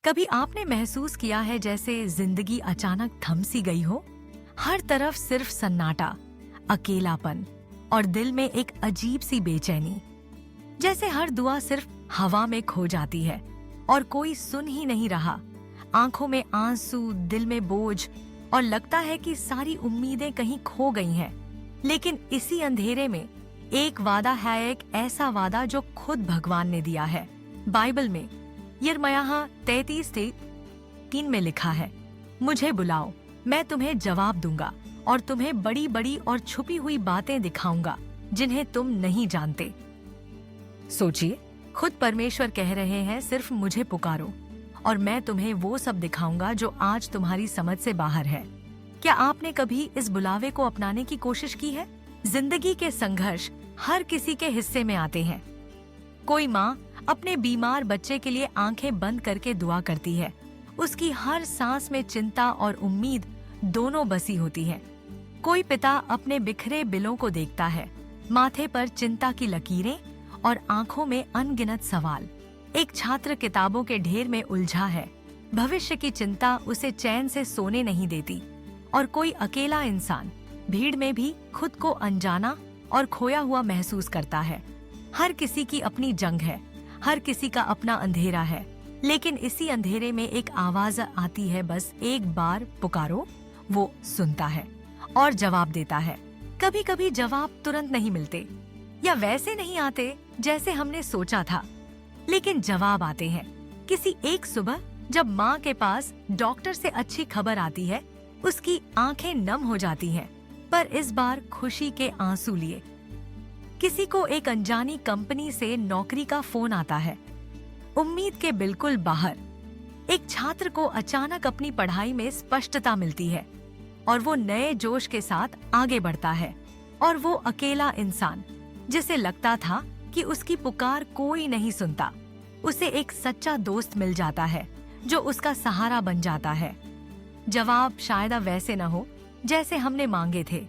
कभी आपने महसूस किया है जैसे जिंदगी अचानक थम सी गई हो? हर तरफ सिर्फ सन्नाटा, अकेलापन और दिल में एक अजीब सी बेचैनी। जैसे हर दुआ सिर्फ हवा में खो जाती है और कोई सुन ही नहीं रहा। आंखों में आंसू, दिल में बोझ और लगता है कि सारी उम्मीदें कहीं खो गई हैं। लेकिन इसी अंधेरे में एक वादा है, एक ऐसा वादा जो खुद भगवान ने दिया है। बाइबल में यिर्मयाह 33:3 में लिखा है, मुझे बुलाओ, मैं तुम्हें जवाब दूंगा और तुम्हें बड़ी बड़ी और छुपी हुई बातें दिखाऊंगा जिन्हें तुम नहीं जानते। सोचिए, खुद परमेश्वर कह रहे हैं, सिर्फ मुझे पुकारो और मैं तुम्हें वो सब दिखाऊंगा जो आज तुम्हारी समझ से बाहर है। क्या आपने कभी इस बुलावे को अपनाने की कोशिश की है? जिंदगी के संघर्ष हर किसी के हिस्से में आते हैं। कोई माँ अपने बीमार बच्चे के लिए आंखें बंद करके दुआ करती है। उसकी हर सांस में चिंता और उम्मीद दोनों बसी होती है। कोई पिता अपने बिखरे बिलों को देखता है, माथे पर चिंता की लकीरें और आंखों में अनगिनत सवाल। एक छात्र किताबों के ढेर में उलझा है, भविष्य की चिंता उसे चैन से सोने नहीं देती। और कोई अकेला इंसान भीड़ में भी खुद को अनजाना और खोया हुआ महसूस करता है। हर किसी की अपनी जंग है, हर किसी का अपना अंधेरा है। लेकिन इसी अंधेरे में एक आवाज आती है, बस एक बार पुकारो। वो सुनता है और जवाब देता है। कभी कभी जवाब तुरंत नहीं मिलते या वैसे नहीं आते जैसे हमने सोचा था, लेकिन जवाब आते हैं। किसी एक सुबह जब माँ के पास डॉक्टर से अच्छी खबर आती है, उसकी आंखें नम हो जाती हैं, पर इस बार खुशी के आंसू लिए। किसी को एक अनजानी कंपनी से नौकरी का फोन आता है, उम्मीद के बिल्कुल बाहर। एक छात्र को अचानक अपनी पढ़ाई में स्पष्टता मिलती है और वो नए जोश के साथ आगे बढ़ता है। और वो अकेला इंसान जिसे लगता था कि उसकी पुकार कोई नहीं सुनता, उसे एक सच्चा दोस्त मिल जाता है जो उसका सहारा बन जाता है। जवाब शायद वैसे न हो जैसे हमने मांगे थे,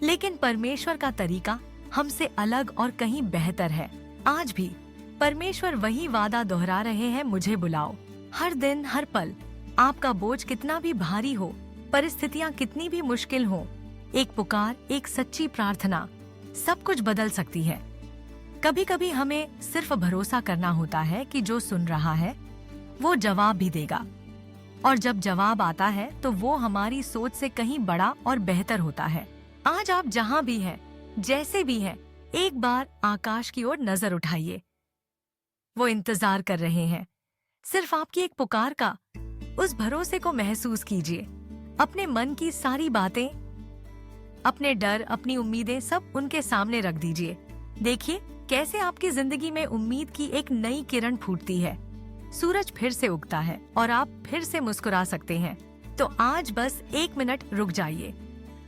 लेकिन परमेश्वर का तरीका हमसे अलग और कहीं बेहतर है। आज भी परमेश्वर वही वादा दोहरा रहे हैं, मुझे बुलाओ। हर दिन, हर पल, आपका बोझ कितना भी भारी हो, परिस्थितियां कितनी भी मुश्किल हो, एक पुकार, एक सच्ची प्रार्थना सब कुछ बदल सकती है। कभी कभी हमें सिर्फ भरोसा करना होता है कि जो सुन रहा है वो जवाब भी देगा। और जब जवाब आता है तो वो हमारी सोच से कहीं बड़ा और बेहतर होता है। आज आप जहां भी हैं, जैसे भी हैं, एक बार आकाश की ओर नजर उठाइए। वो इंतजार कर रहे हैं, सिर्फ आपकी एक पुकार का। उस भरोसे को महसूस कीजिए। अपने मन की सारी बातें, अपने डर, अपनी उम्मीदें सब उनके सामने रख दीजिए। देखिए कैसे आपकी जिंदगी में उम्मीद की एक नई किरण फूटती है। सूरज फिर से उगता है और आप फिर से मुस्कुरा सकते हैं। तो आज बस 1 मिनट रुक जाइए,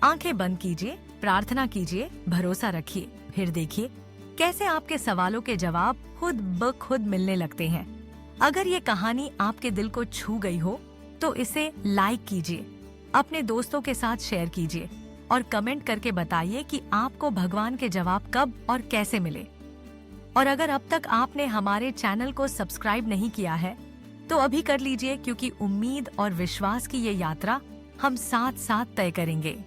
आंखें बंद कीजिए, प्रार्थना कीजिए, भरोसा रखिए। फिर देखिए कैसे आपके सवालों के जवाब खुद ब खुद मिलने लगते हैं। अगर ये कहानी आपके दिल को छू गई हो तो इसे लाइक कीजिए, अपने दोस्तों के साथ शेयर कीजिए और कमेंट करके बताइए कि आपको भगवान के जवाब कब और कैसे मिले। और अगर अब तक आपने हमारे चैनल को सब्सक्राइब नहीं किया है तो अभी कर लीजिए, क्योंकि उम्मीद और विश्वास की ये यात्रा हम साथ साथ तय करेंगे।